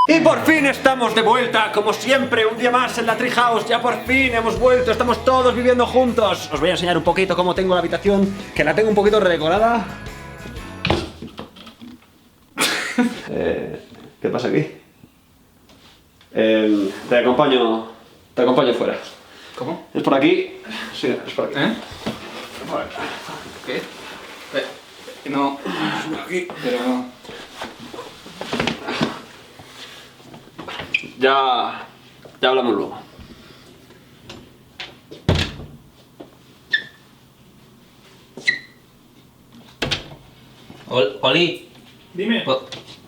Y por fin estamos de vuelta, como siempre, un día más en la Treehouse. Ya por fin hemos vuelto, estamos todos viviendo juntos. Os voy a enseñar un poquito cómo tengo la habitación, que la tengo un poquito redecorada. ¿Qué pasa aquí? Te acompaño fuera. ¿Cómo? ¿Es por aquí? Sí, es por aquí. Por aquí. ¿Qué? No, es por aquí, pero no. Ya hablamos luego. Oli, Dime.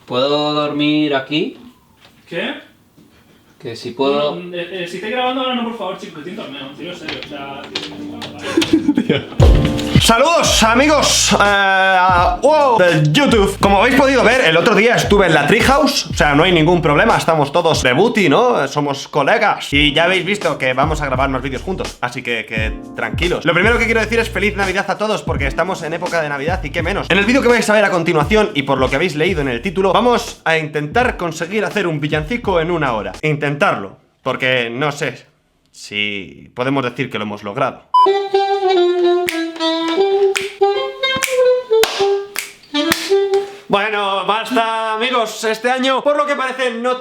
¿puedo dormir aquí? ¿Qué? Que si puedo... No, si estoy grabando ahora no, por favor, chicos, que tiene torneo, tío, en serio, o sea... Saludos amigos de YouTube. Como habéis podido ver, el otro día estuve en la Treehouse. O sea, no hay ningún problema, estamos todos de booty, ¿no? Somos colegas. Y ya habéis visto que vamos a grabar más vídeos juntos. Así que tranquilos. Lo primero que quiero decir es feliz Navidad a todos, porque estamos en época de Navidad y qué menos. En el vídeo que vais a ver a continuación, y por lo que habéis leído en el título, vamos a intentar conseguir hacer un villancico en una hora. Intentarlo, porque no sé si podemos decir que lo hemos logrado. Bueno, basta amigos, este año por lo que parece no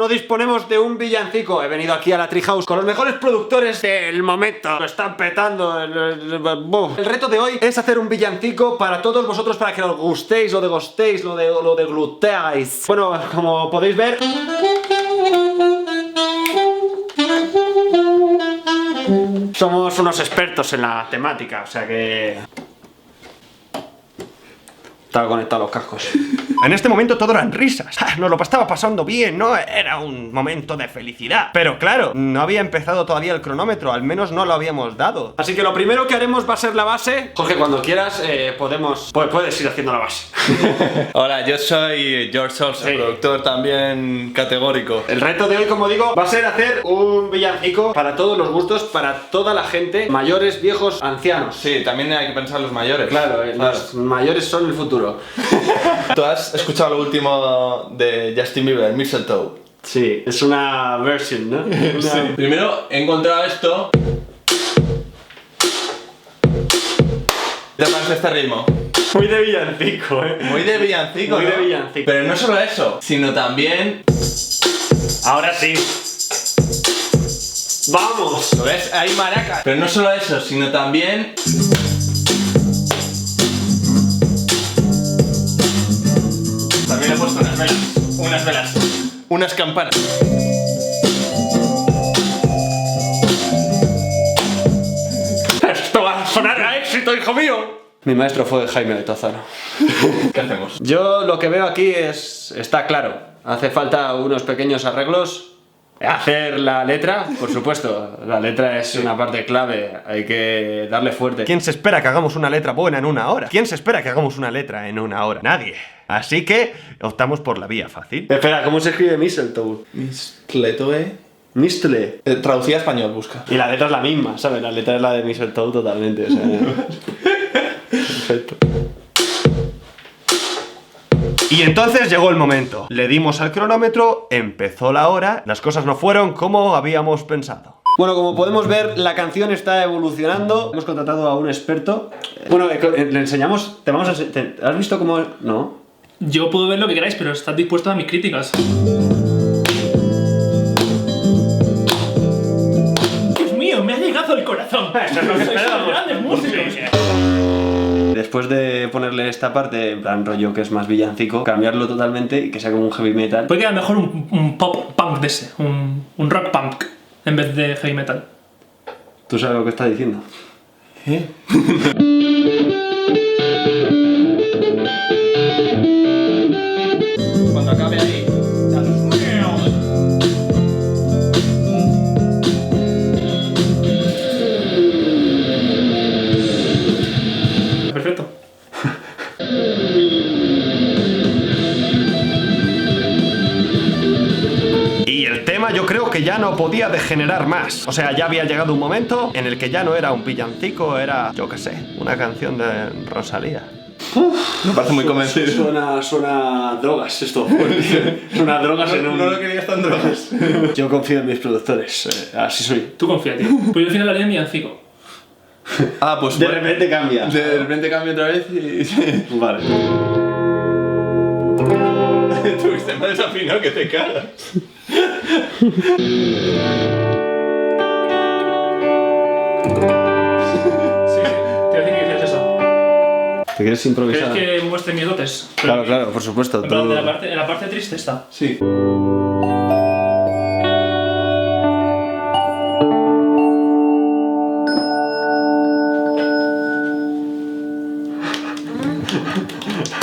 disponemos de un villancico. He venido aquí a la Treehouse con los mejores productores del momento. Lo están petando. El reto de hoy es hacer un villancico para todos vosotros, para que lo gustéis, lo degustéis, lo degluteáis. Bueno, como podéis ver, somos unos expertos en la temática, o sea que... Estaba conectado a los cascos. En este momento todo eran risas. Nos lo estaba pasando bien, ¿no? Era un momento de felicidad. Pero claro, no había empezado todavía el cronómetro, al menos no lo habíamos dado. Así que lo primero que haremos va a ser la base. Jorge, cuando quieras, puedes ir haciendo la base. Hola, yo soy George Solsa, Sí. productor también categórico. El reto de hoy, como digo, va a ser hacer un villancico para todos los gustos, para toda la gente, mayores, viejos, ancianos. Sí, también hay que pensar en los mayores. Claro, los mayores son el futuro. ¿Tú has escuchado lo último de Justin Bieber, Mistletoe? Sí, es una versión, ¿no? Sí. Primero he encontrado esto. ¿Te parece este ritmo? Muy de villancico, Muy de villancico, Muy ¿no? de villancico. Pero no solo eso, sino también... Ahora sí. ¡Vamos! ¿Lo ves? Hay maracas. Pero no solo eso, sino también... También le he puesto unas velas, unas campanas. ¡Esto va a sonar a éxito, hijo mío! Mi maestro fue Jaime de Tozano. ¿Qué hacemos? Yo lo que veo aquí está claro. Hace falta unos pequeños arreglos. Hacer la letra, por supuesto. La letra es una parte clave. Hay que darle fuerte. ¿Quién se espera que hagamos una letra buena en una hora? ¿Quién se espera que hagamos una letra en una hora? Nadie. Así que optamos por la vía fácil. Espera, ¿cómo se escribe Mistletoe? Mistletoe. Mistle. Traducida a español, busca. Y la letra es la misma, ¿sabes? La letra es la de Mistletoe totalmente, o sea... Perfecto. Y entonces llegó el momento. Le dimos al cronómetro, empezó la hora, las cosas no fueron como habíamos pensado. Bueno, como podemos ver, la canción está evolucionando. Hemos contratado a un experto. Bueno, le enseñamos... ¿Has visto cómo...? No. Yo puedo ver lo que queráis, pero estad dispuestos a mis críticas. Dios mío, me ha llegado el corazón. Eso es lo que Sois esperábamos. unos grandes músicos. Después de ponerle esta parte, en plan rollo que es más villancico, cambiarlo totalmente y que sea como un heavy metal. Puede quedar mejor un pop punk de ese, un rock punk, en vez de heavy metal. ¿Tú sabes lo que está diciendo? Cuando acabe ahí... Perfecto. Y el tema yo creo que ya no podía degenerar más. O sea, ya había llegado un momento en el que ya no era un villancico, era, yo qué sé, una canción de Rosalía. Me parece muy convencido. Suena drogas esto. Suena drogas en un... No lo querías tan drogas. Yo confío en mis productores, así soy. Tú confía, tío. Pues yo al final la haría en villancico. Ah, pues... De repente cambia. De repente cambio otra vez y... Vale. Tuviste más desafinado que te cagas. Sí, te voy a decir que hicieras eso. ¿Te quieres improvisar? ¿Quieres que muestre mis dotes? Claro, claro, por supuesto. En plan, Todo... en la parte triste está. Sí.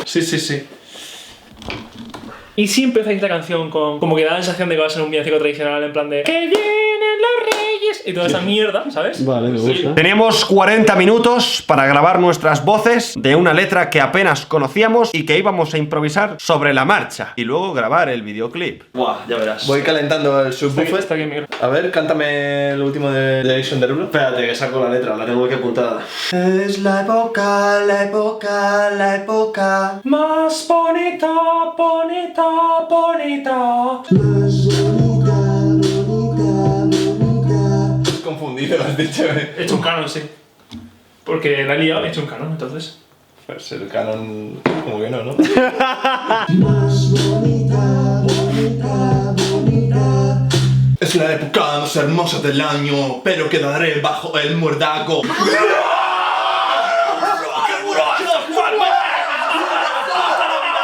Sí. Y si empezáis la canción con... Como que da la sensación de que va a ser un villancico tradicional en plan de... ¡Que vienen los reyes! Y toda esa mierda, ¿sabes? Vale, me gusta. Teníamos 40 minutos para grabar nuestras voces de una letra que apenas conocíamos y que íbamos a improvisar sobre la marcha. Y luego grabar el videoclip. Buah, ya verás. Voy calentando el subwoofer. Está aquí el micro. A ver, cántame el último de Jason Derulo. Espérate, que saco la letra, la tengo aquí apuntada. Es la época, la época, la época. Más bonita, bonita, bonita. Confundido, has dicho. He hecho un canon, sí. Porque la he liado y he hecho un canon, entonces. Pues el canon... como que no, ¿no? Es la época más hermosa del año, pero quedaré bajo el muérdago.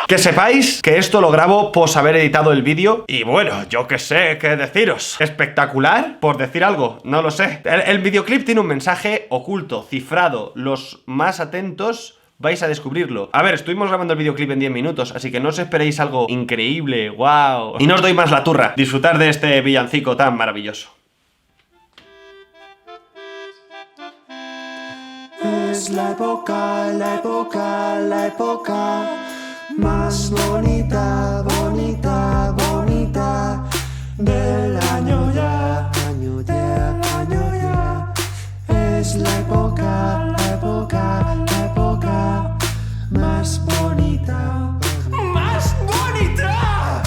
Que sepáis que esto lo grabo pos haber editado el vídeo. Y bueno, yo qué sé qué deciros. Espectacular, por decir algo, no lo sé. El videoclip tiene un mensaje oculto, cifrado. Los más atentos vais a descubrirlo. A ver, estuvimos grabando el videoclip en 10 minutos, así que no os esperéis algo increíble, wow. Y no os doy más la turra. Disfrutar de este villancico tan maravilloso. Es la época, la época, la época más bonita, bonita, bonita del año ya, año ya. Es la época, la época, la época más bonita, más bonita.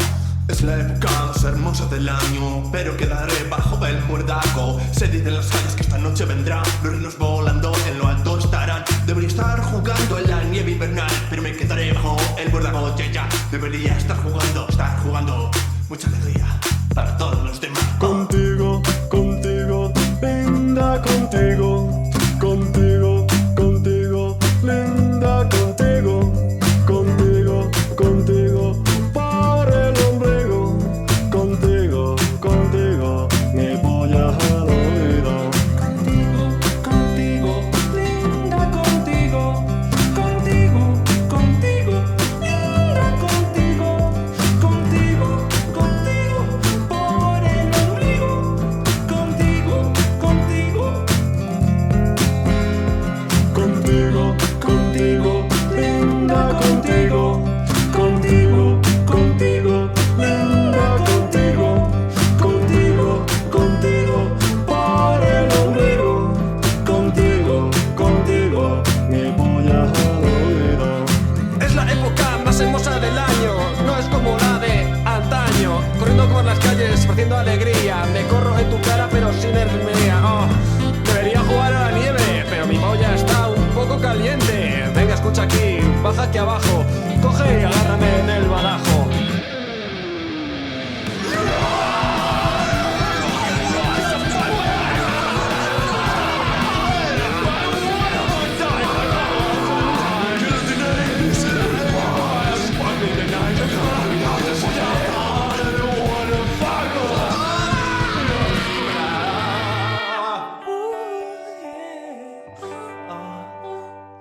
Es la época más hermosa del año, pero quedaré bajo el muérdago. Se dice en las calles que esta noche vendrá, los reinos volando en lo alto estarán. Debería estar jugando en la nieve invernal, pero me quedaré bajo el muérdago, ya. Debería estar jugando. Mucha alegría para todos los demás. Contigo, contigo, linda contigo, contigo, contigo, linda contigo, contigo, contigo, por el ombligo, contigo, contigo, me voy a al oído. Contigo, contigo, linda contigo, contigo, contigo, linda contigo, contigo, contigo, por el ombligo, contigo, contigo, contigo, contigo, linda contigo, contigo, contigo, linda contigo, contigo, contigo, por el ombligo, contigo, contigo, me voy a al oído. Es la época más hermosa del año, no es como la de antaño. Corriendo por las calles, esparciendo alegría. Me corro en tu cara pero sin hermía. Oh, debería jugar a la nieve, pero mi polla está un poco caliente. Venga, escucha aquí, baja aquí abajo, coge y agárrame en el badajo.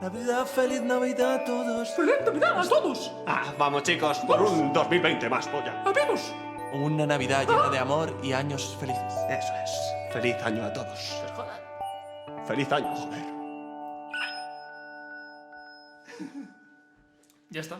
Navidad, feliz Navidad a todos. ¡Feliz Navidad a todos! Vamos chicos, por un 2020 más, polla. ¡Amigos! Una Navidad llena de amor y años felices. Eso es. Feliz año a todos. Feliz año, joder. Ya está.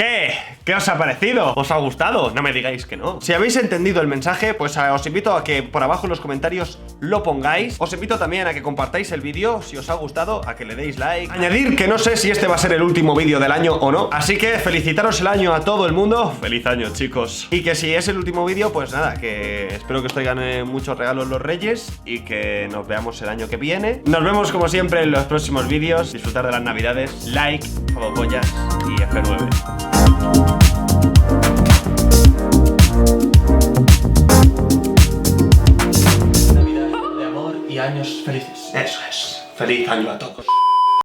¿Qué? ¿Qué os ha parecido? ¿Os ha gustado? No me digáis que no. Si habéis entendido el mensaje, pues os invito a que por abajo en los comentarios lo pongáis. Os invito también a que compartáis el vídeo si os ha gustado, a que le deis like. Añadir que no sé si este va a ser el último vídeo del año o no, así que felicitaros el año a todo el mundo. Feliz año, chicos. Y que si es el último vídeo, pues nada, que espero que os traigan muchos regalos los Reyes y que nos veamos el año que viene. Nos vemos como siempre en los próximos vídeos. Disfrutar de las navidades. Like, pollas y F9. Navidad de amor y años felices. Eso es. Feliz año a todos.